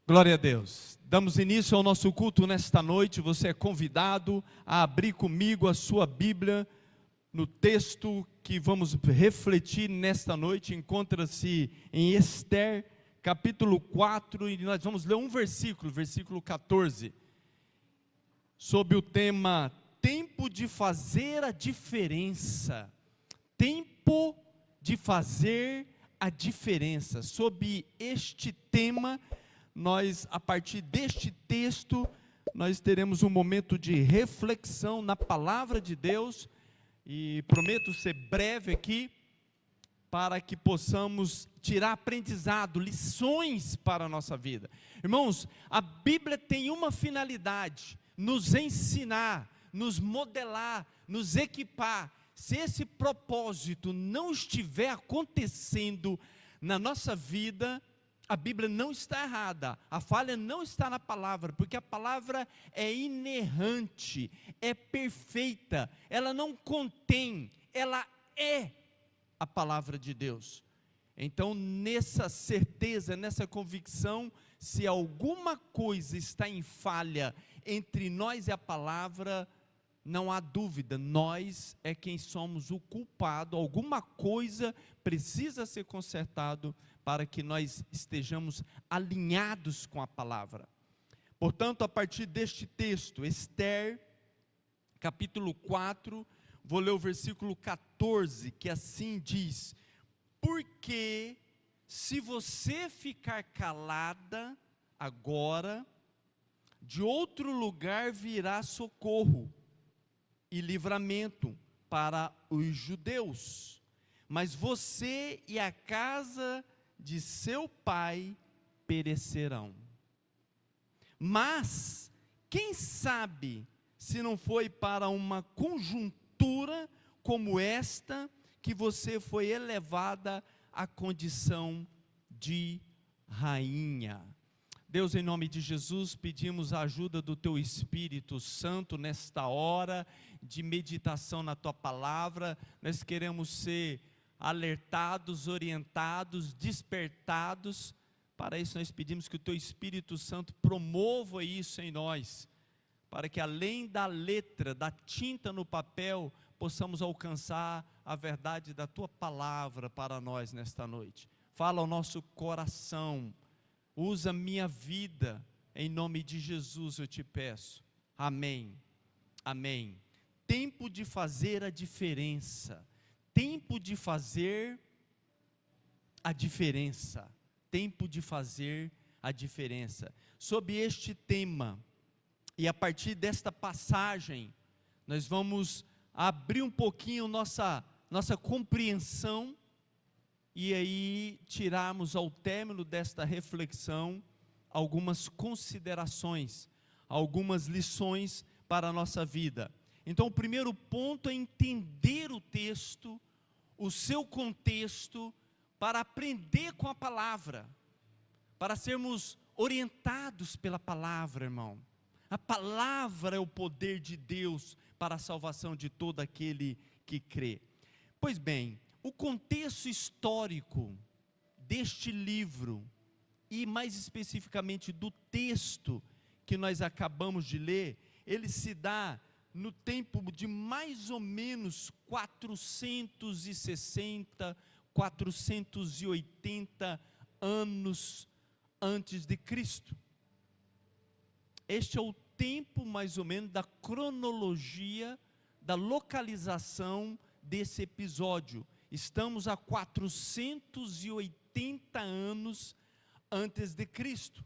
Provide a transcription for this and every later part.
Glória a Deus. Damos início ao nosso culto nesta noite. Você é convidado a abrir comigo a sua Bíblia no texto que vamos refletir nesta noite. Encontra-se em Esther, capítulo 4, e nós vamos ler um versículo, versículo 14, sob o tema Tempo de fazer a diferença. Tempo de fazer a diferença. Sob este tema, nós, a partir deste texto, nós teremos um momento de reflexão na palavra de Deus, e prometo ser breve aqui, para que possamos tirar aprendizado, lições para a nossa vida. Irmãos, a Bíblia tem uma finalidade: nos ensinar, nos modelar, nos equipar. Se esse propósito não estiver acontecendo na nossa vida, a Bíblia não está errada, a falha não está na palavra, porque a palavra é inerrante, é perfeita, ela não contém, ela é a palavra de Deus. Então, nessa certeza, nessa convicção, se alguma coisa está em falha entre nós e a palavra, não há dúvida, nós é quem somos o culpado. Alguma coisa precisa ser consertado para que nós estejamos alinhados com a palavra. Portanto, a partir deste texto, Esther, capítulo 4, vou ler o versículo 14, que assim diz: porque se você ficar calada agora, de outro lugar virá socorro e livramento para os judeus, mas você e a casa de seu pai perecerão. Mas quem sabe se não foi para uma conjuntura como esta que você foi elevada à condição de rainha. Deus, em nome de Jesus, pedimos a ajuda do Teu Espírito Santo nesta hora de meditação na Tua palavra. Nós queremos ser alertados, orientados, despertados. Para isso nós pedimos que o Teu Espírito Santo promova isso em nós, para que além da letra, da tinta no papel, possamos alcançar a verdade da Tua palavra para nós nesta noite. Fala ao nosso coração, usa minha vida, em nome de Jesus eu te peço, amém, amém. Tempo de fazer a diferença, tempo de fazer a diferença, tempo de fazer a diferença. Sob este tema, e a partir desta passagem, nós vamos abrir um pouquinho nossa compreensão, e aí tirarmos ao término desta reflexão algumas considerações, algumas lições para a nossa vida. Então o primeiro ponto é entender o texto, o seu contexto, para aprender com a palavra, para sermos orientados pela palavra, irmão. A palavra é o poder de Deus para a salvação de todo aquele que crê. Pois bem, o contexto histórico deste livro, e mais especificamente do texto que nós acabamos de ler, ele se dá no tempo de mais ou menos 460, 480 anos antes de Cristo. Este é o tempo mais ou menos da cronologia, da localização desse episódio. Estamos a 480 anos antes de Cristo.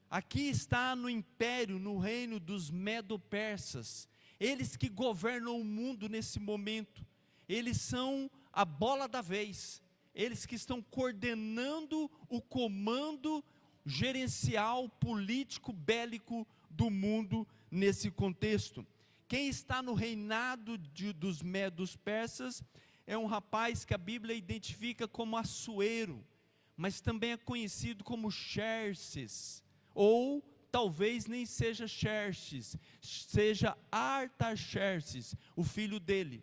Aqui está no império, no reino dos Medo-Persas. Eles que governam o mundo nesse momento. Eles são a bola da vez. Eles que estão coordenando o comando gerencial, político, bélico do mundo nesse contexto. Quem está no reinado dos Medos Persas é um rapaz que a Bíblia identifica como Assuero, mas também é conhecido como Xerxes, ou talvez nem seja Xerxes, seja Artaxerxes, o filho dele.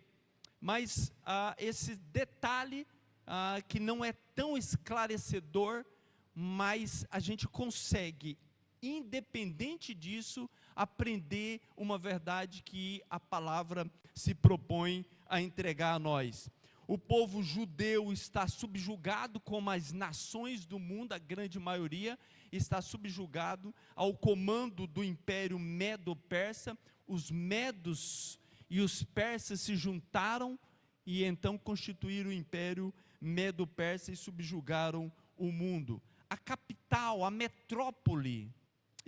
Mas esse detalhe que não é tão esclarecedor, mas a gente consegue independente disso, aprender uma verdade que a palavra se propõe a entregar a nós. O povo judeu está subjugado, como as nações do mundo, a grande maioria, está subjugado ao comando do Império Medo-Persa. Os medos e os persas se juntaram e então constituíram o Império Medo-Persa e subjugaram o mundo. A capital, a metrópole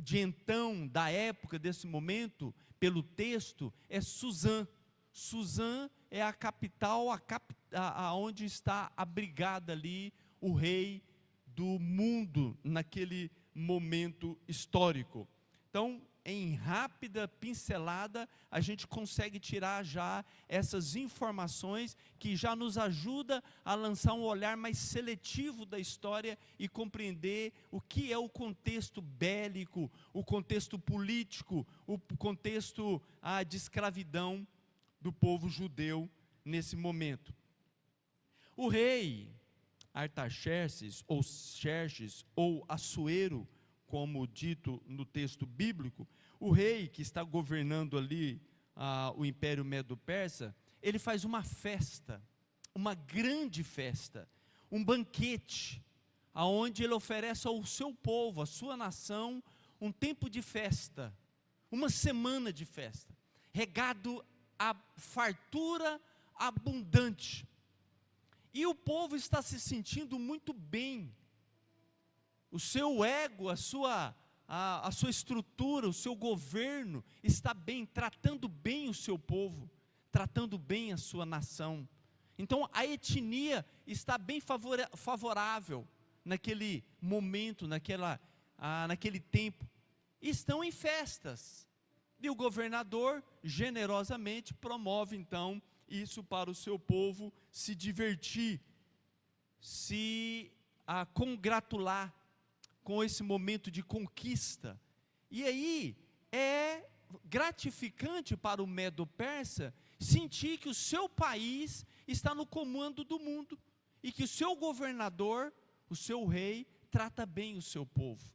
de então, da época, desse momento, pelo texto, é Suzã. Suzã é a capital, onde está abrigada ali o rei do mundo, naquele momento histórico. Então, em rápida pincelada, a gente consegue tirar já essas informações que já nos ajuda a lançar um olhar mais seletivo da história e compreender o que é o contexto bélico, o contexto político, o contexto de escravidão do povo judeu nesse momento. O rei Artaxerxes, ou Xerxes, ou Assuero, como dito no texto bíblico, o rei que está governando ali o Império Medo-Persa, ele faz uma festa, uma grande festa, um banquete, aonde ele oferece ao seu povo, à sua nação, um tempo de festa, uma semana de festa, regado a fartura abundante, e o povo está se sentindo muito bem. O seu ego, a sua estrutura, o seu governo está bem, tratando bem o seu povo, tratando bem a sua nação. Então a etnia está bem favorável naquele momento, naquele tempo. Estão em festas. E o governador generosamente promove então isso para o seu povo se divertir, se congratular com esse momento de conquista. E aí é gratificante para o Medo-Persa sentir que o seu país está no comando do mundo e que o seu governador, o seu rei, trata bem o seu povo.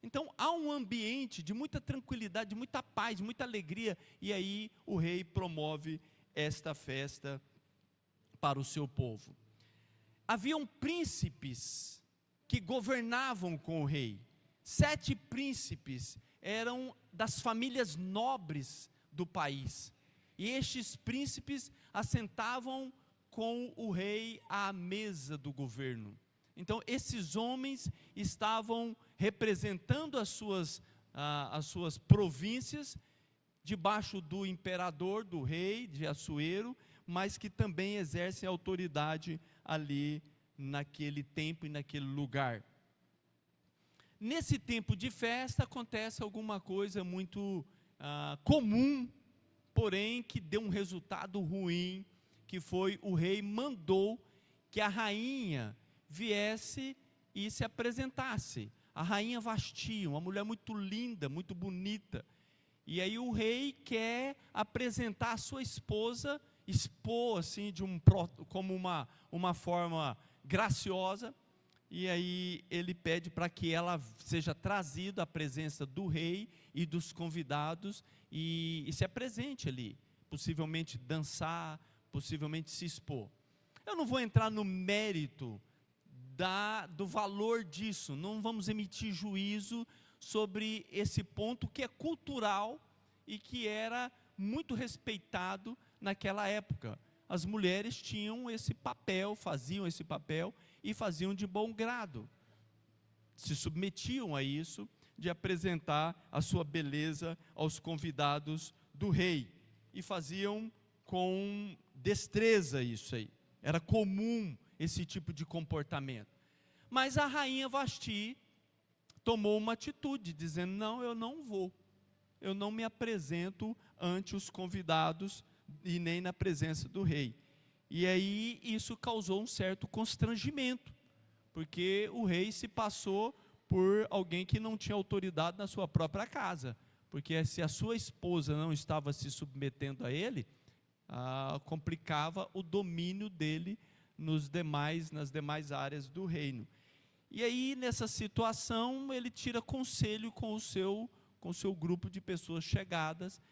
Então há um ambiente de muita tranquilidade, de muita paz, de muita alegria, e aí o rei promove esta festa para o seu povo. Haviam príncipes que governavam com o rei. 7 príncipes eram das famílias nobres do país, e estes príncipes assentavam com o rei à mesa do governo. Então esses homens estavam representando as suas províncias, debaixo do imperador, do rei de Assuero, mas que também exercem autoridade ali naquele tempo e naquele lugar. Nesse tempo de festa acontece alguma coisa muito comum, porém que deu um resultado ruim, que foi o rei mandou que a rainha viesse e se apresentasse. A rainha Vasti, uma mulher muito linda, muito bonita, e aí o rei quer apresentar a sua esposa, expor assim como uma forma graciosa, e aí ele pede para que ela seja trazida à presença do rei e dos convidados e se apresente ali, possivelmente dançar, possivelmente se expor. Eu não vou entrar no mérito do valor disso, não vamos emitir juízo sobre esse ponto que é cultural e que era muito respeitado naquela época. As mulheres tinham esse papel, faziam esse papel e faziam de bom grado, se submetiam a isso, de apresentar a sua beleza aos convidados do rei, e faziam com destreza isso aí, era comum esse tipo de comportamento. Mas a rainha Vasti tomou uma atitude, dizendo: não, eu não vou, eu não me apresento ante os convidados e nem na presença do rei. E aí isso causou um certo constrangimento, porque o rei se passou por alguém que não tinha autoridade na sua própria casa, porque se a sua esposa não estava se submetendo a ele, complicava o domínio dele nas demais áreas do reino. E aí, nessa situação, ele tira conselho com o seu grupo de pessoas chegadas,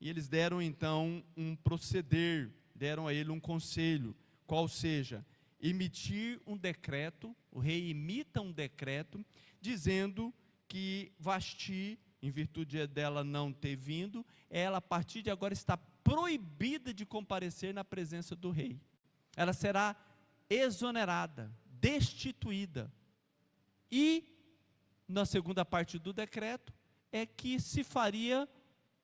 e eles deram então um proceder, deram a ele um conselho, qual seja, emitir um decreto, o rei imita um decreto, dizendo que Vasti, em virtude dela não ter vindo, ela a partir de agora está proibida de comparecer na presença do rei. Ela será exonerada, destituída. E, na segunda parte do decreto, é que se faria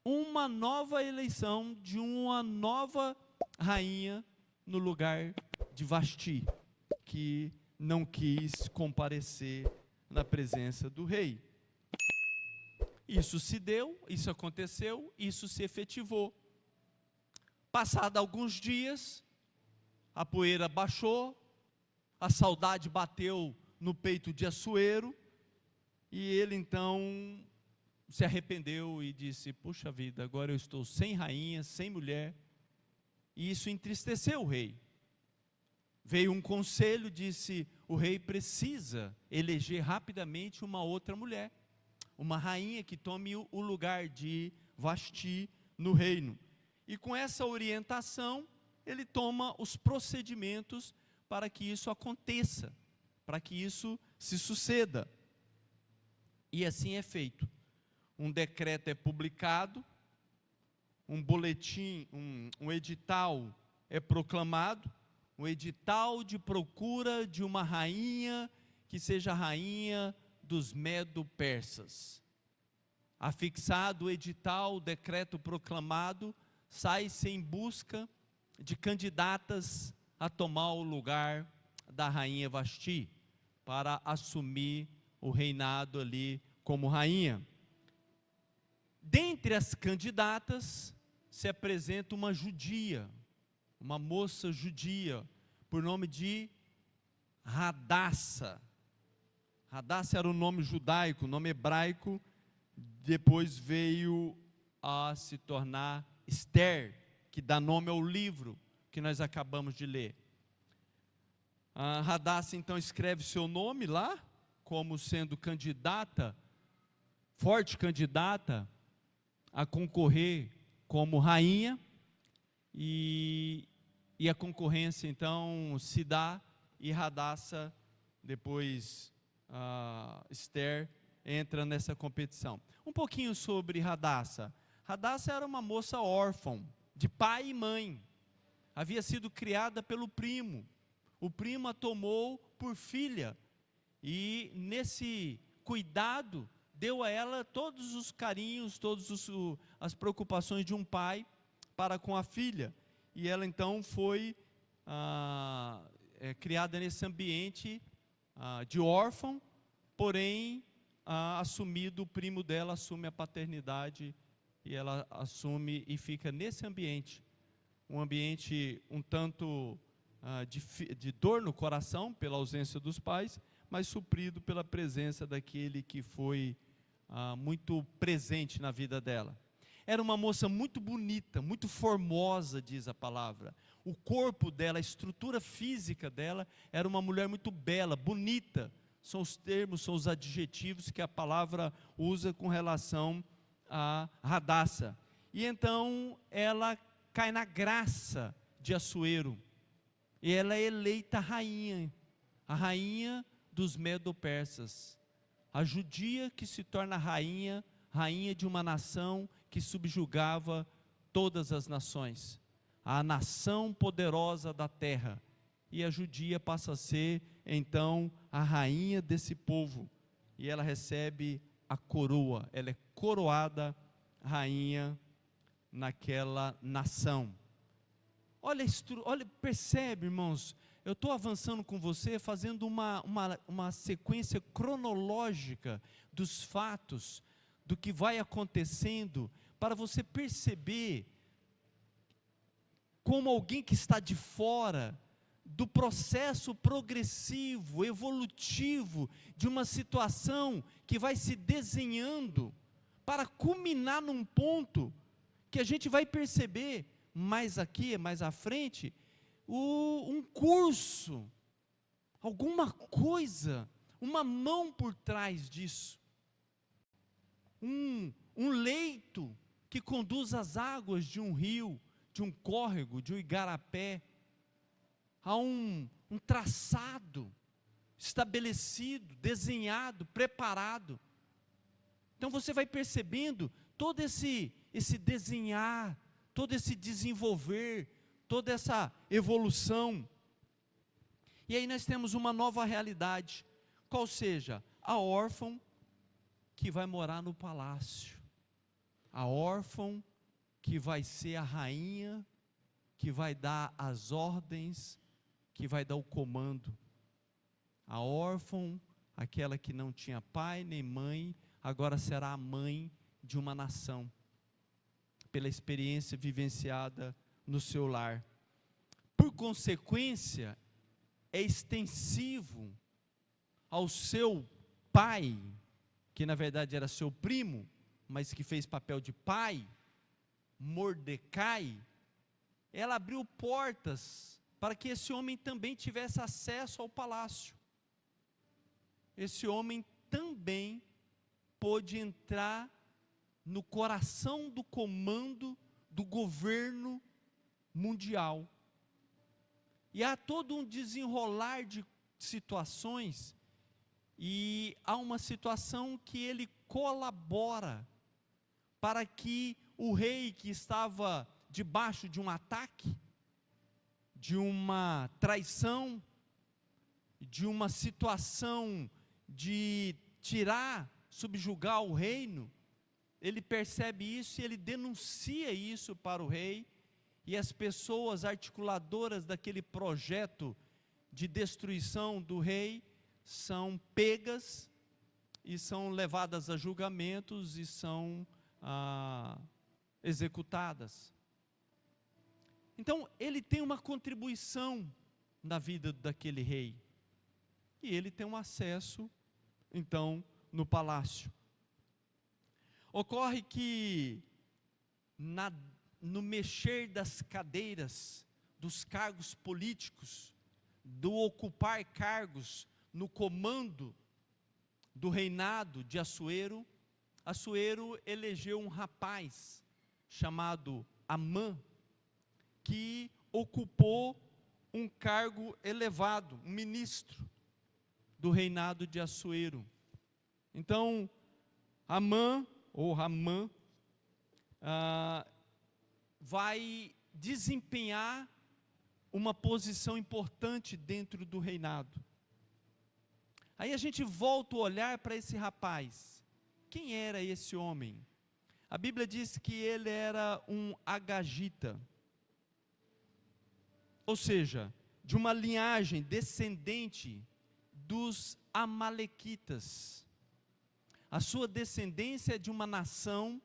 uma nova eleição de uma nova rainha no lugar de Vasti, que não quis comparecer na presença do rei. Isso se deu, isso aconteceu, isso se efetivou. Passado alguns dias, a poeira baixou, a saudade bateu no peito de Assuero, e ele então se arrependeu e disse: puxa vida, agora eu estou sem rainha, sem mulher. E isso entristeceu o rei. Veio um conselho, disse: o rei precisa eleger rapidamente uma outra mulher, uma rainha que tome o lugar de Vasti no reino. E com essa orientação, ele toma os procedimentos para que isso aconteça, para que isso se suceda. E assim é feito. Um decreto é publicado, um boletim, um edital é proclamado, um edital de procura de uma rainha que seja rainha dos Medo-Persas. Afixado o edital, o decreto proclamado, sai-se em busca de candidatas a tomar o lugar da rainha Vasti, para assumir o reinado ali como rainha. Dentre as candidatas, se apresenta uma judia, uma moça judia, por nome de Radassa. Radassa era o nome judaico, o nome hebraico, depois veio a se tornar Esther, que dá nome ao livro que nós acabamos de ler. A Radassa então escreve seu nome lá, como sendo candidata, forte candidata, a concorrer como rainha, e a concorrência então se dá, e Radassa, depois Esther, entra nessa competição. Um pouquinho sobre Radassa. Radassa era uma moça órfã, de pai e mãe, havia sido criada pelo primo, o primo a tomou por filha, e nesse cuidado, deu a ela todos os carinhos, todas as preocupações de um pai para com a filha, e ela então foi criada nesse ambiente de órfão, porém, assumido, o primo dela assume a paternidade, e ela assume e fica nesse ambiente, um ambiente um tanto de dor no coração, pela ausência dos pais, mas suprido pela presença daquele que foi muito presente na vida dela. Era uma moça muito bonita, muito formosa, diz a palavra. O corpo dela, a estrutura física dela, era uma mulher muito bela, bonita. São os termos, são os adjetivos que a palavra usa com relação a Radassa. E então ela cai na graça de Assuero, e ela é eleita rainha, a rainha dos Medo-Persas, a judia que se torna rainha de uma nação que subjugava todas as nações, a nação poderosa da terra, e a judia passa a ser então a rainha desse povo, e ela recebe a coroa, ela é coroada rainha naquela nação. Olha, percebe, irmãos, eu estou avançando com você, fazendo uma sequência cronológica dos fatos, do que vai acontecendo, para você perceber como alguém que está de fora do processo progressivo, evolutivo, de uma situação que vai se desenhando, para culminar num ponto, que a gente vai perceber, mais aqui, mais à frente, um curso, alguma coisa, uma mão por trás disso, um leito que conduz as águas de um rio, de um córrego, de um igarapé. Há um traçado estabelecido, desenhado, preparado. Então você vai percebendo todo esse desenhar, todo esse desenvolver, toda essa evolução. E aí nós temos uma nova realidade, qual seja, a órfã que vai morar no palácio, a órfã que vai ser a rainha, que vai dar as ordens, que vai dar o comando. A órfã, aquela que não tinha pai nem mãe, agora será a mãe de uma nação, pela experiência vivenciada no seu lar. Por consequência, é extensivo ao seu pai, que na verdade era seu primo, mas que fez papel de pai, Mordecai. Ela abriu portas para que esse homem também tivesse acesso ao palácio. Esse homem também pôde entrar no coração do comando do governo mundial. E há todo um desenrolar de situações, e há uma situação que ele colabora para que o rei que estava debaixo de um ataque, de uma traição, de uma situação de tirar, subjugar o reino, ele percebe isso e ele denuncia isso para o rei, e as pessoas articuladoras daquele projeto de destruição do rei são pegas e são levadas a julgamentos e são executadas. Então ele tem uma contribuição na vida daquele rei, e ele tem um acesso então no palácio. Ocorre que no mexer das cadeiras, dos cargos políticos, do ocupar cargos no comando do reinado de Assuero, Assuero elegeu um rapaz chamado Amã, que ocupou um cargo elevado, um ministro do reinado de Assuero. Então, Amã, ou Ramã, vai desempenhar uma posição importante dentro do reinado. Aí a gente volta o olhar para esse rapaz. Quem era esse homem? A Bíblia diz que ele era um agagita, ou seja, de uma linhagem descendente dos amalequitas. A sua descendência é de uma nação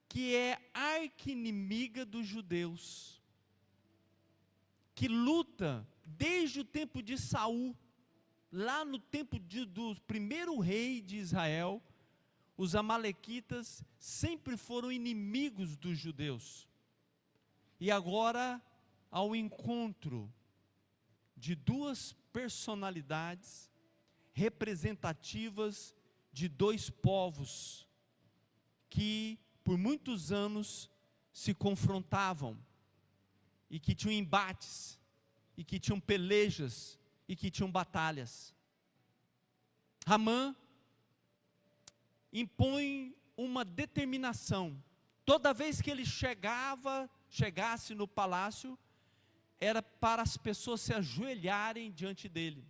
que é arqui-inimiga dos judeus, que luta desde o tempo de Saul, lá no tempo do primeiro rei de Israel. Os amalequitas sempre foram inimigos dos judeus, e agora, ao encontro de duas personalidades representativas de dois povos, que por muitos anos se confrontavam, e que tinham embates, e que tinham pelejas, e que tinham batalhas. Ramã impõe uma determinação. Toda vez que ele chegasse no palácio, era para as pessoas se ajoelharem diante dele.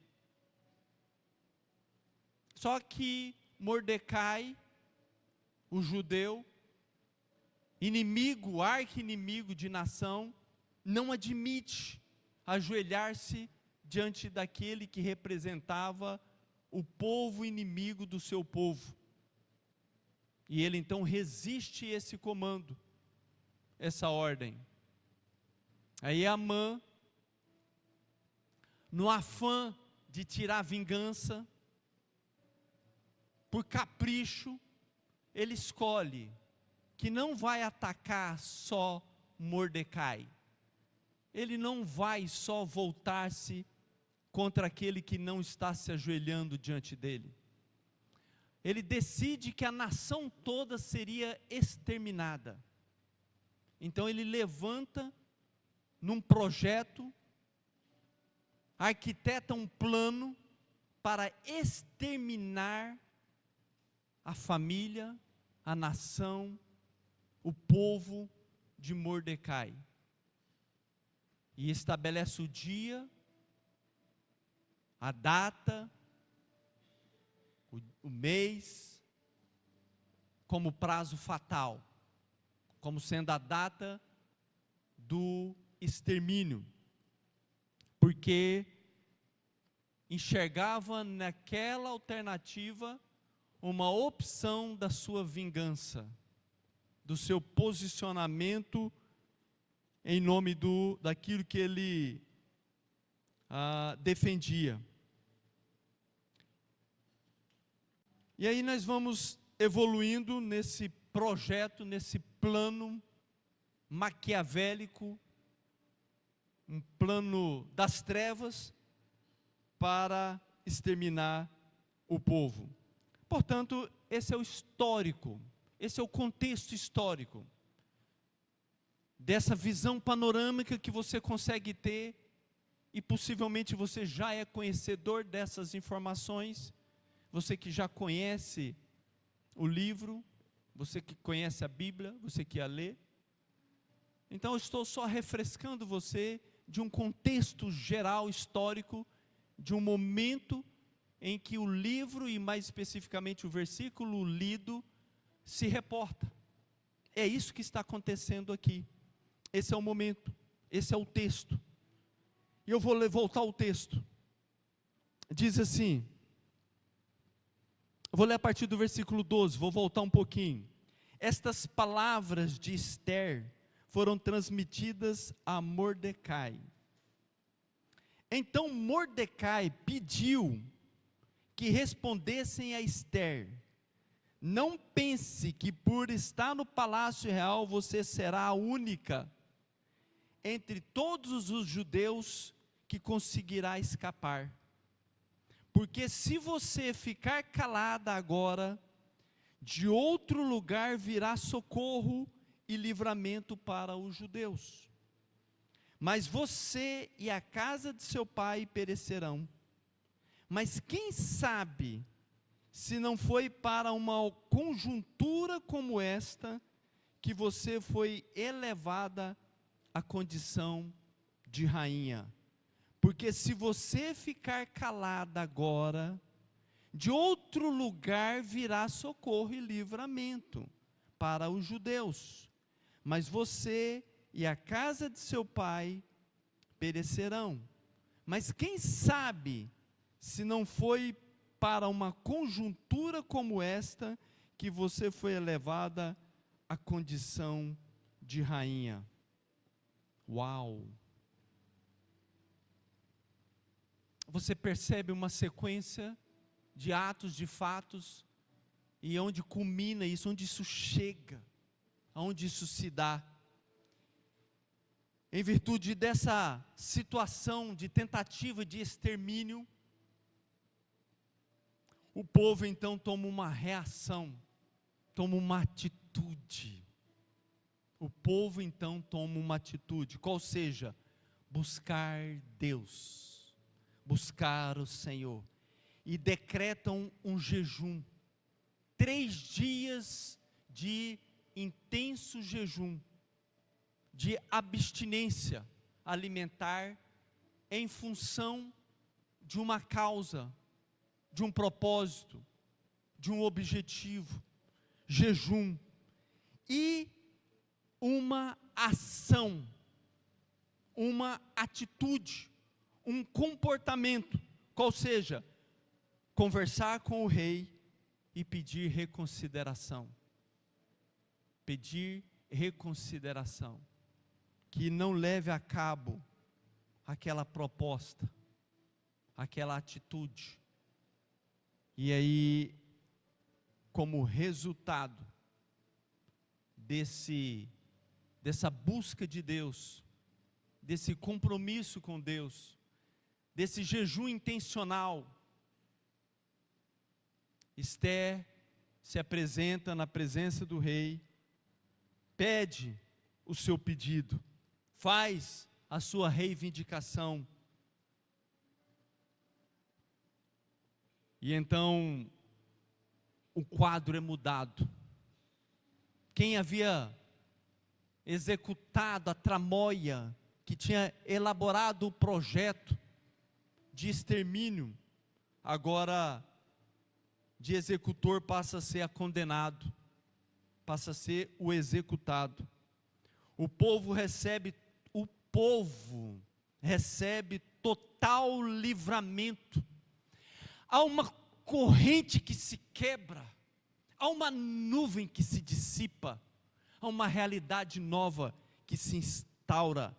Só que Mordecai, o judeu, inimigo, arqui-inimigo de nação, não admite ajoelhar-se diante daquele que representava o povo inimigo do seu povo. E ele então resiste esse comando, essa ordem. Aí Amã, no afã de tirar vingança, por capricho, ele escolhe que não vai atacar só Mordecai. Ele não vai só voltar-se contra aquele que não está se ajoelhando diante dele. Ele decide que a nação toda seria exterminada. Então ele levanta num projeto, arquiteta um plano para exterminar a família, a nação, o povo de Mordecai. E estabelece o dia, a data, o mês, como prazo fatal, como sendo a data do extermínio, porque enxergava naquela alternativa uma opção da sua vingança, do seu posicionamento em nome daquilo que ele defendia. E aí nós vamos evoluindo nesse projeto, nesse plano maquiavélico, um plano das trevas para exterminar o povo. Portanto, esse é o histórico, esse é o contexto histórico dessa visão panorâmica que você consegue ter, e possivelmente você já é conhecedor dessas informações, você que já conhece o livro, você que conhece a Bíblia, você que a lê. Então eu estou só refrescando você de um contexto geral histórico, de um momento em que o livro, e mais especificamente o versículo lido, se reporta. É isso que está acontecendo aqui. Esse é o momento, esse é o texto. E eu vou voltar ao texto. Diz assim, eu vou ler a partir do versículo 12, vou voltar um pouquinho. Estas palavras de Esther foram transmitidas a Mordecai. Então Mordecai pediu que respondessem a Esther: não pense que por estar no palácio real você será a única entre todos os judeus que conseguirá escapar. Porque se você ficar calada agora, de outro lugar virá socorro e livramento para os judeus. Mas você e a casa de seu pai perecerão. Mas quem sabe se não foi para uma conjuntura como esta que você foi elevada à condição de rainha. Porque se você ficar calada agora, de outro lugar virá socorro e livramento para os judeus. Mas você e a casa de seu pai perecerão. Mas quem sabe se não foi para uma conjuntura como esta que você foi elevada à condição de rainha. Uau! Você percebe uma sequência de atos, de fatos, e onde culmina isso, onde isso chega, onde isso se dá. Em virtude dessa situação de tentativa de extermínio, o povo então toma uma reação, toma uma atitude. O povo então toma uma atitude, qual seja, buscar Deus, buscar o Senhor. E decretam um jejum, 3 dias de intenso jejum, de abstinência alimentar, em função de uma causa, de um propósito, de um objetivo, jejum, e uma ação, uma atitude, um comportamento, qual seja, conversar com o rei e pedir reconsideração. Pedir reconsideração, que não leve a cabo aquela proposta, aquela atitude. E aí, como resultado dessa busca de Deus, desse compromisso com Deus, desse jejum intencional, Esther se apresenta na presença do rei, pede o seu pedido, faz a sua reivindicação. E então o quadro é mudado. Quem havia executado a tramóia, que tinha elaborado o projeto de extermínio, agora de executor passa a ser condenado, passa a ser o executado. O povo recebe total livramento. Há uma corrente que se quebra, há uma nuvem que se dissipa, há uma realidade nova que se instaura.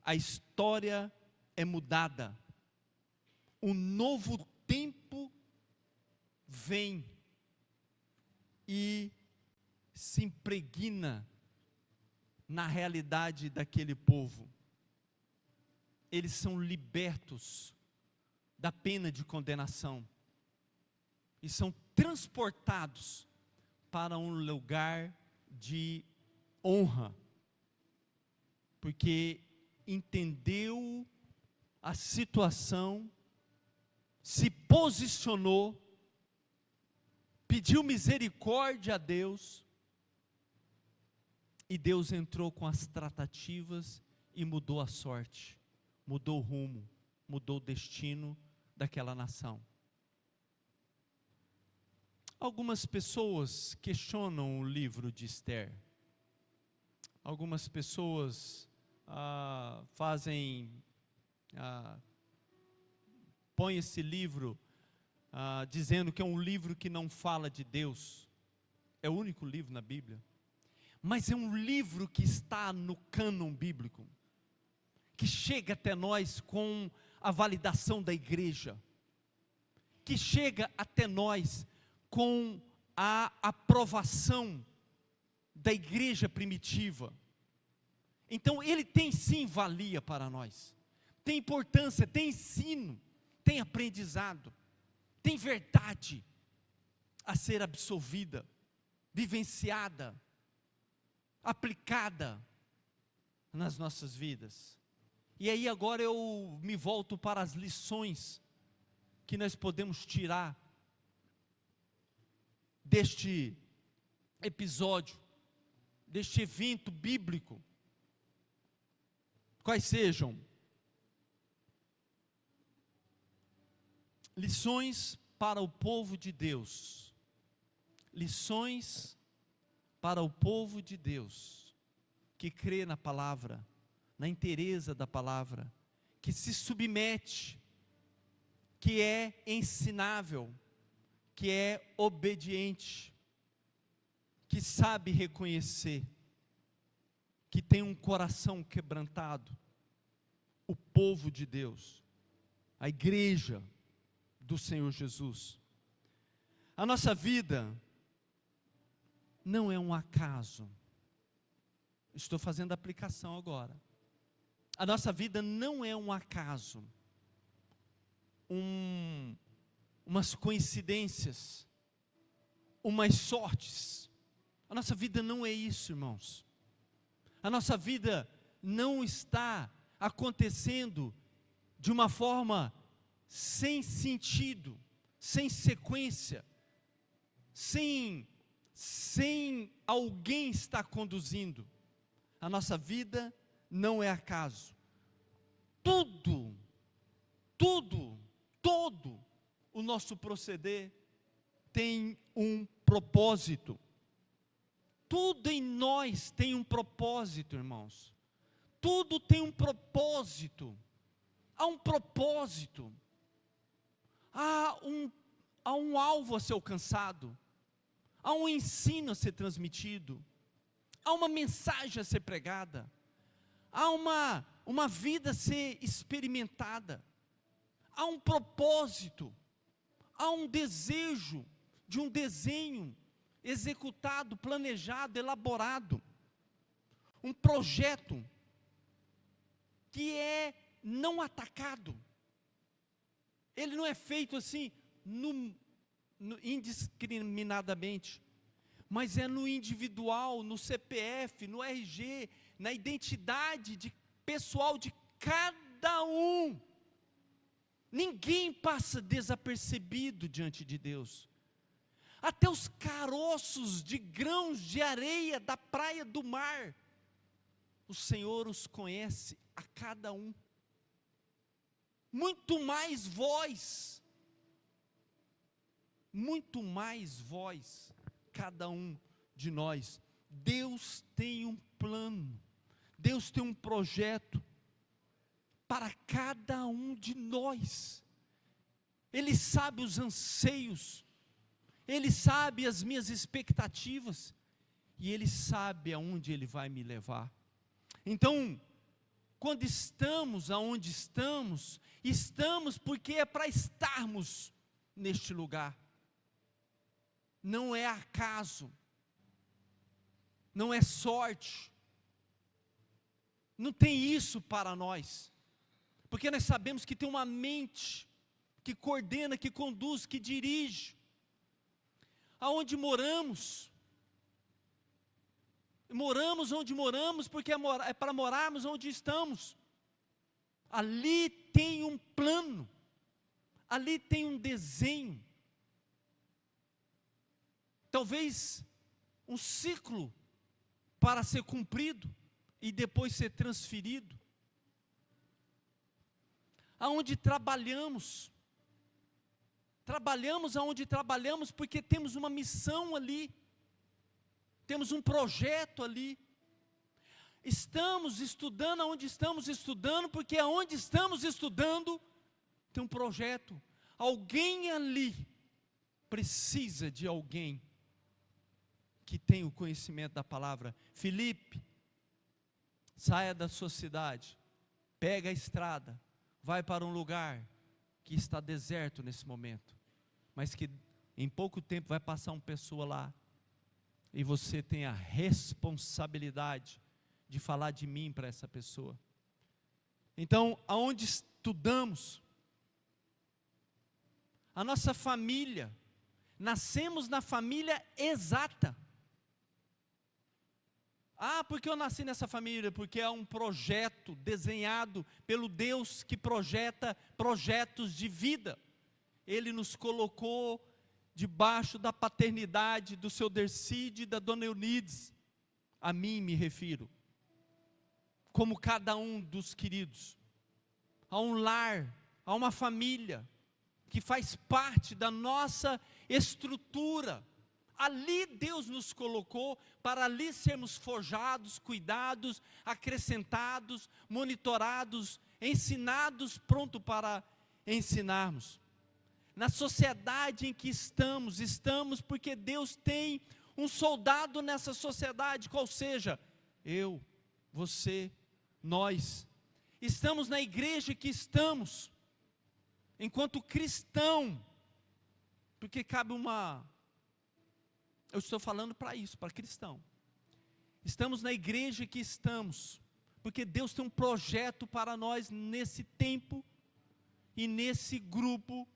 A história é mudada. Um novo tempo vem e se impregna na realidade daquele povo. Eles são libertos da pena de condenação e são transportados para um lugar de honra, porque entendeu a situação, se posicionou, pediu misericórdia a Deus, e Deus entrou com as tratativas e mudou a sorte, mudou o rumo, mudou o destino daquela nação. Algumas pessoas questionam o livro de Esther. Algumas pessoas põem esse livro dizendo que é um livro que não fala de Deus. É o único livro na Bíblia. Mas é um livro que está no cânon bíblico, que chega até nós com a validação da igreja, que chega até nós com a aprovação da igreja primitiva. Então ele tem sim valia para nós, tem importância, tem ensino, tem aprendizado, tem verdade a ser absolvida, vivenciada, aplicada nas nossas vidas. E aí agora eu me volto para as lições que nós podemos tirar deste episódio, deste evento bíblico. Quais sejam? Lições para o povo de Deus. Lições para o povo de Deus, que crê na palavra, na inteireza da palavra, que se submete, que é ensinável, que é obediente, que sabe reconhecer, que tem um coração quebrantado. O povo de Deus, a igreja do Senhor Jesus. A nossa vida não é um acaso. Estou fazendo a aplicação agora. A nossa vida não é um acaso, umas coincidências, umas sortes. A nossa vida não é isso, irmãos. A nossa vida não está acontecendo de uma forma sem sentido, sem sequência, sem alguém estar conduzindo. A nossa vida não é acaso. Todo o nosso proceder tem um propósito. Tudo em nós tem um propósito, irmãos. Tudo tem um propósito. Há um propósito. Há um alvo a ser alcançado. Há um ensino a ser transmitido. Há uma mensagem a ser pregada. Há uma vida a ser experimentada. Há um propósito. Há um desejo de um desenho executado, planejado, elaborado. Um projeto que é não atacado. Ele não é feito assim, indiscriminadamente, mas é no individual, no CPF, no RG, na identidade pessoal de cada um. Ninguém passa desapercebido diante de Deus. Até os caroços de grãos de areia da praia do mar, o Senhor os conhece a cada um. Muito mais vós, cada um de nós. Deus tem um plano, Deus tem um projeto para cada um de nós. Ele sabe os anseios, Ele sabe as minhas expectativas, e Ele sabe aonde Ele vai me levar. Então, quando estamos aonde estamos, estamos porque é para estarmos neste lugar. Não é acaso, não é sorte, não tem isso para nós, porque nós sabemos que tem uma mente que coordena, que conduz, que dirige. Aonde moramos onde moramos, porque é para morarmos onde estamos. Ali tem um plano, ali tem um desenho, talvez um ciclo para ser cumprido e depois ser transferido. Aonde trabalhamos aonde trabalhamos porque temos uma missão ali, temos um projeto ali. Estamos estudando aonde estamos estudando, porque aonde estamos estudando tem um projeto. Alguém ali precisa de alguém que tem o conhecimento da palavra. Felipe, saia da sua cidade, pega a estrada, vai para um lugar que está deserto nesse momento, mas que em pouco tempo vai passar uma pessoa lá, e você tem a responsabilidade de falar de mim para essa pessoa. Então, aonde estudamos, a nossa família, nascemos na família exata. Porque eu nasci nessa família, porque é um projeto desenhado pelo Deus que projeta projetos de vida. Ele nos colocou debaixo da paternidade do seu Dercide e da dona Eunides. A mim me refiro, como cada um dos queridos, a um lar, a uma família, que faz parte da nossa estrutura. Ali Deus nos colocou, para ali sermos forjados, cuidados, acrescentados, monitorados, ensinados, pronto para ensinarmos. Na sociedade em que estamos porque Deus tem um soldado nessa sociedade, qual seja, eu, você, nós. Estamos na igreja que estamos, enquanto cristão, porque cabe eu estou falando para isso, para cristão. Estamos na igreja que estamos, porque Deus tem um projeto para nós nesse tempo, e nesse grupo,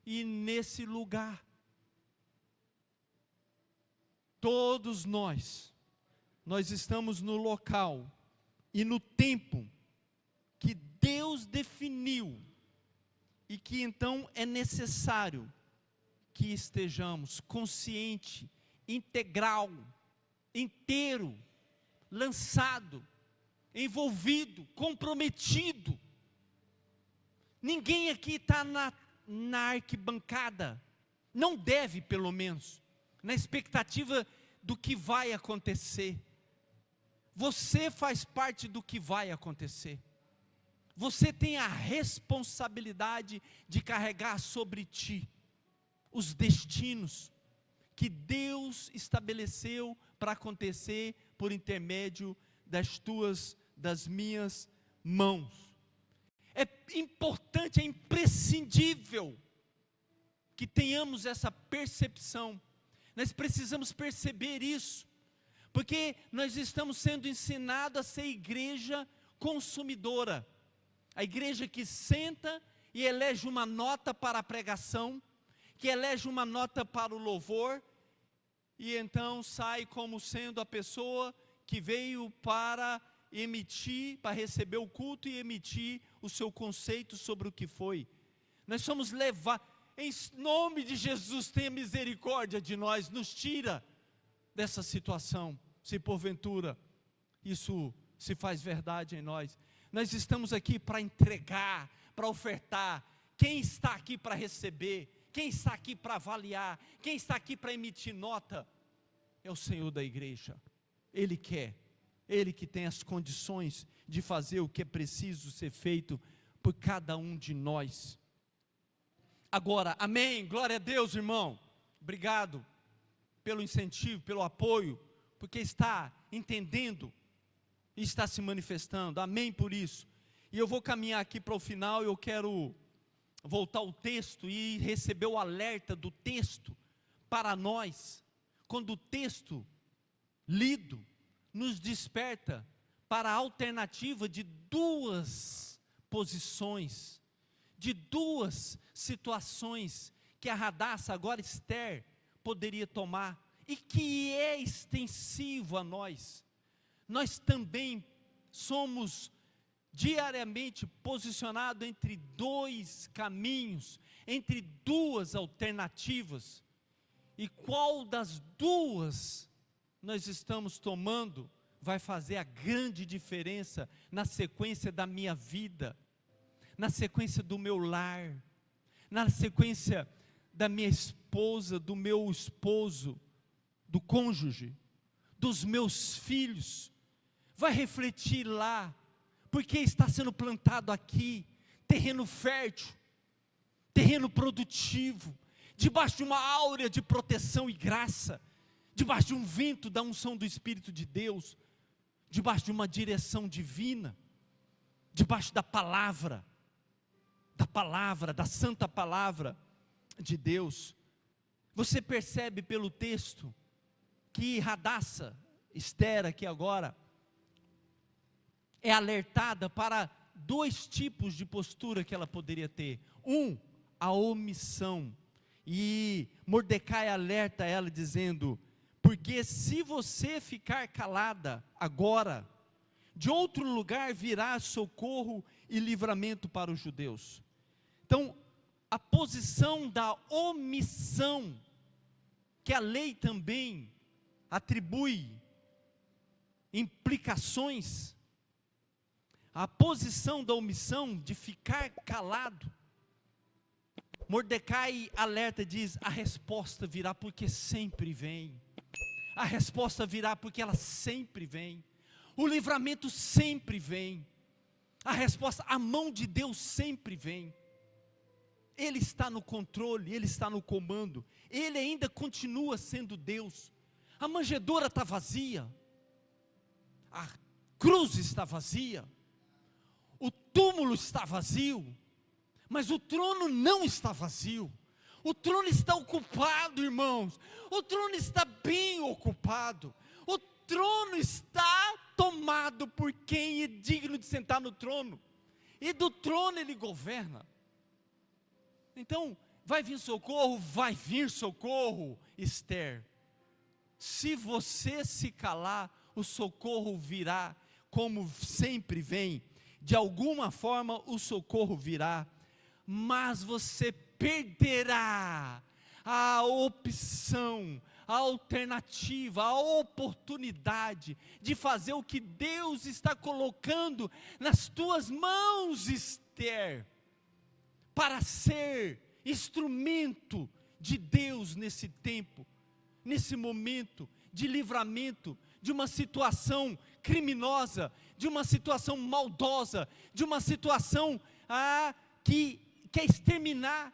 e nesse lugar. Todos nós estamos no local, e no tempo, que Deus definiu, e que então é necessário, que estejamos consciente, integral, inteiro, lançado, envolvido, comprometido. Ninguém aqui está na arquibancada, não deve pelo menos, na expectativa do que vai acontecer. Você faz parte do que vai acontecer. Você tem a responsabilidade de carregar sobre ti os destinos que Deus estabeleceu para acontecer por intermédio das minhas mãos. É importante, é imprescindível que tenhamos essa percepção. Nós precisamos perceber isso, porque nós estamos sendo ensinados a ser igreja consumidora, a igreja que senta e elege uma nota para a pregação, que elege uma nota para o louvor, e então sai como sendo a pessoa que veio para emitir, para receber o culto e emitir o seu conceito sobre o que foi. Nós somos levados, em nome de Jesus, tenha misericórdia de nós, nos tira dessa situação, se porventura isso se faz verdade em nós. Nós estamos aqui para entregar, para ofertar. Quem está aqui para receber? Quem está aqui para avaliar? Quem está aqui para emitir nota? É o Senhor da igreja. Ele quer, Ele que tem as condições de fazer o que é preciso ser feito por cada um de nós. Agora, amém, glória a Deus, irmão. Obrigado pelo incentivo, pelo apoio, porque está entendendo e está se manifestando, amém por isso. E eu vou caminhar aqui para o final, eu quero voltar ao texto e receber o alerta do texto para nós, quando o texto lido nos desperta para a alternativa de duas posições, de duas situações que a Hadassah, agora Esther, poderia tomar, e que é extensivo a nós. Nós também somos diariamente posicionados entre dois caminhos, entre duas alternativas, e qual das duas nós estamos tomando, vai fazer a grande diferença na sequência da minha vida, na sequência do meu lar, na sequência da minha esposa, do meu esposo, do cônjuge, dos meus filhos. Vai refletir lá, porque está sendo plantado aqui, terreno fértil, terreno produtivo, debaixo de uma áurea de proteção e graça, debaixo de um vento da unção do Espírito de Deus, debaixo de uma direção divina, debaixo da palavra, da santa palavra de Deus. Você percebe pelo texto que Hadassah, Esther aqui agora, é alertada para dois tipos de postura que ela poderia ter. A omissão. E Mordecai alerta ela dizendo: porque se você ficar calada agora, de outro lugar virá socorro e livramento para os judeus. Então, a posição da omissão, que a lei também atribui implicações, a posição da omissão, de ficar calado, Mordecai alerta, diz: a resposta virá, porque sempre vem. A resposta virá porque ela sempre vem. O livramento sempre vem. A resposta, a mão de Deus sempre vem. Ele está no controle, Ele está no comando. Ele ainda continua sendo Deus. A manjedoura está vazia. A cruz está vazia. O túmulo está vazio. Mas o trono não está vazio. O trono está ocupado, irmãos. O trono está bem ocupado. O trono está tomado por quem é digno de sentar no trono. E do trono Ele governa. Então, vai vir socorro, Esther. Se você se calar, o socorro virá, como sempre vem. De alguma forma o socorro virá. Mas você perderá a opção, a alternativa, a oportunidade de fazer o que Deus está colocando nas tuas mãos, Esther, para ser instrumento de Deus nesse tempo, nesse momento de livramento, de uma situação criminosa, de uma situação maldosa, de uma situação que quer exterminar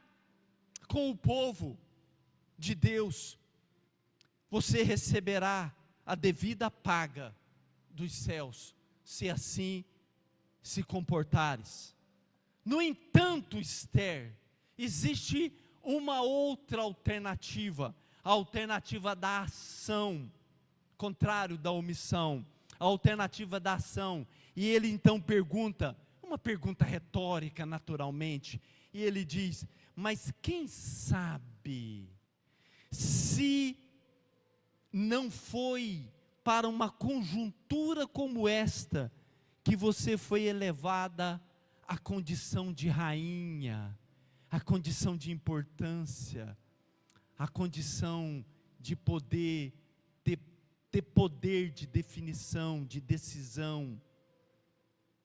com o povo de Deus. Você receberá a devida paga dos céus, se assim se comportares. No entanto, Esther, existe uma outra alternativa, a alternativa da ação, contrário da omissão, a alternativa da ação. E ele então pergunta, uma pergunta retórica naturalmente, E ele diz: mas quem sabe, se não foi para uma conjuntura como esta, que você foi elevada à condição de rainha, à condição de importância, à condição de poder, ter poder de definição, de decisão.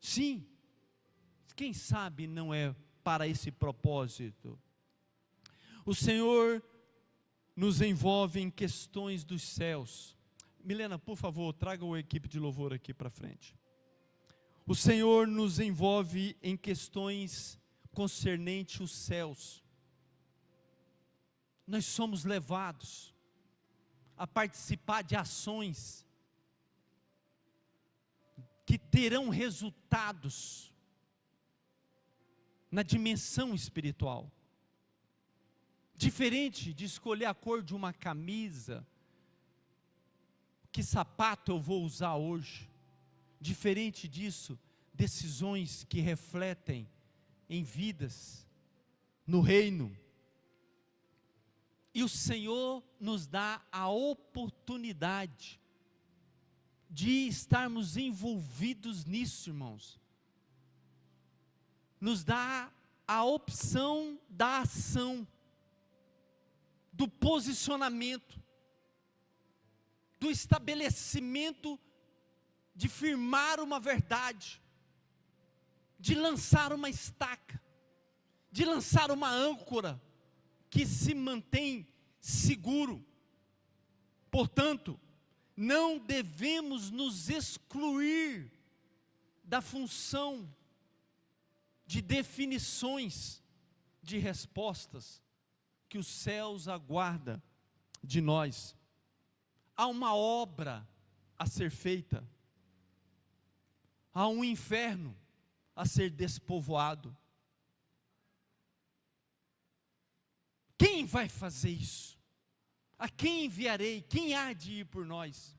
Sim, quem sabe não é para esse propósito. O Senhor nos envolve em questões dos céus. Milena, por favor, traga a equipe de louvor aqui para frente. O Senhor nos envolve em questões concernentes os céus. Nós somos levados a participar de ações que terão resultados na dimensão espiritual. Diferente de escolher a cor de uma camisa, que sapato eu vou usar hoje. Diferente disso, decisões que refletem em vidas, no reino. E o Senhor nos dá a oportunidade de estarmos envolvidos nisso, irmãos. Nos dá a opção da ação, do posicionamento, do estabelecimento, de firmar uma verdade, de lançar uma estaca, de lançar uma âncora, que se mantém seguro. Portanto, não devemos nos excluir da função de definições, de respostas, que os céus aguardam de nós. Há uma obra a ser feita, há um inferno a ser despovoado. Quem vai fazer isso? A quem enviarei? Quem há de ir por nós?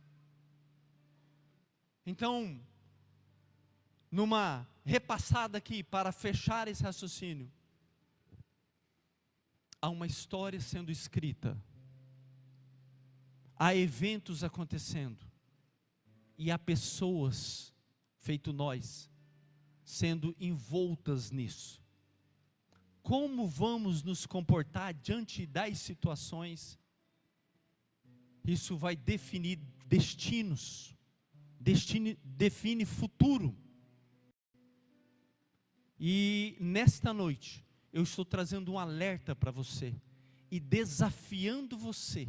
Então, numa repassada aqui, para fechar esse raciocínio, há uma história sendo escrita, há eventos acontecendo, e há pessoas, feito nós, sendo envoltas nisso. Como vamos nos comportar diante das situações? Isso vai definir destinos, define futuro. E nesta noite, eu estou trazendo um alerta para você, e desafiando você,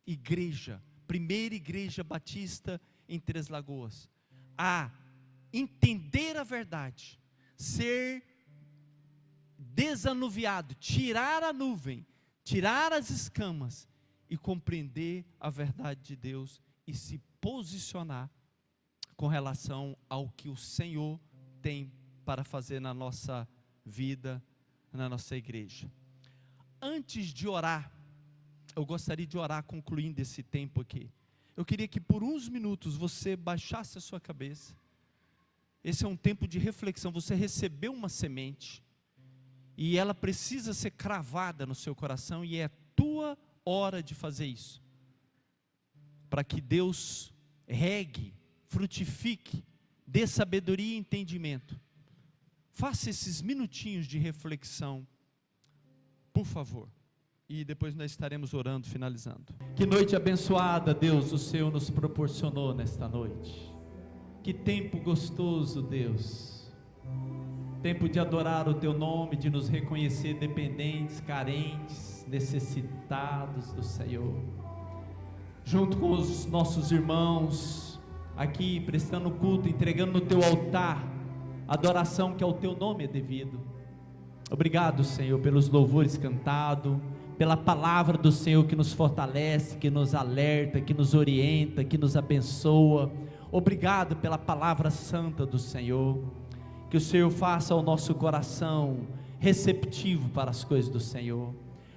igreja, primeira igreja batista em Três Lagoas, a entender a verdade, ser desanuviado, tirar a nuvem, tirar as escamas e compreender a verdade de Deus e se posicionar com relação ao que o Senhor tem para fazer na nossa vida, na nossa igreja. Antes de orar, eu gostaria de orar concluindo esse tempo aqui. Eu queria que por uns minutos você baixasse a sua cabeça. Esse é um tempo de reflexão. Você recebeu uma semente e ela precisa ser cravada no seu coração, e é tua hora de fazer isso, para que Deus regue, frutifique, dê sabedoria e entendimento. Faça esses minutinhos de reflexão, por favor, e depois nós estaremos orando, finalizando. Que noite abençoada, Deus, o Senhor nos proporcionou nesta noite. Que tempo gostoso, Deus. Tempo de adorar o Teu nome, de nos reconhecer dependentes, carentes, necessitados do Senhor. Junto com os nossos irmãos, aqui prestando culto, entregando no Teu altar, adoração que ao Teu nome é devido. Obrigado, Senhor, pelos louvores cantados, pela palavra do Senhor que nos fortalece, que nos alerta, que nos orienta, que nos abençoa. Obrigado pela palavra santa do Senhor. Que o Senhor faça o nosso coração receptivo para as coisas do Senhor.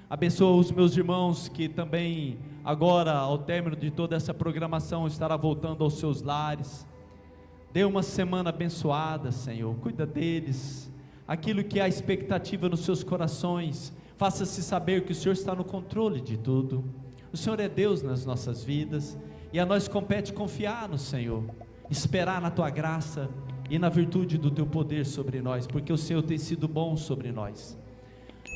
Abençoa os meus irmãos que também agora, ao término de toda essa programação, estará voltando aos seus lares. Dê uma semana abençoada, Senhor. Cuida deles. aquilo que há expectativa nos seus corações, faça-se saber que o Senhor está no controle de tudo. O Senhor é Deus nas nossas vidas, e a nós compete confiar no Senhor, esperar na Tua graça e na virtude do Teu poder sobre nós, porque o Senhor tem sido bom sobre nós.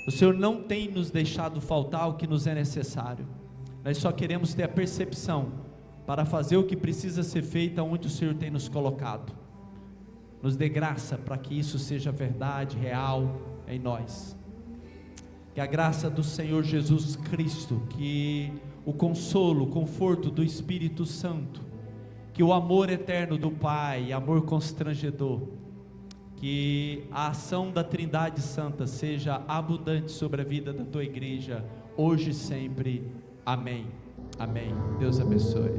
O Senhor não tem nos deixado faltar o que nos é necessário. Nós só queremos ter a percepção para fazer o que precisa ser feito aonde o Senhor tem nos colocado. Nos dê graça para que isso seja verdade, real em nós. Que a graça do Senhor Jesus Cristo, que o consolo, o conforto do Espírito Santo, que o amor eterno do Pai, amor constrangedor, que a ação da Trindade Santa seja abundante sobre a vida da tua igreja, hoje e sempre. Amém. Amém. Deus abençoe.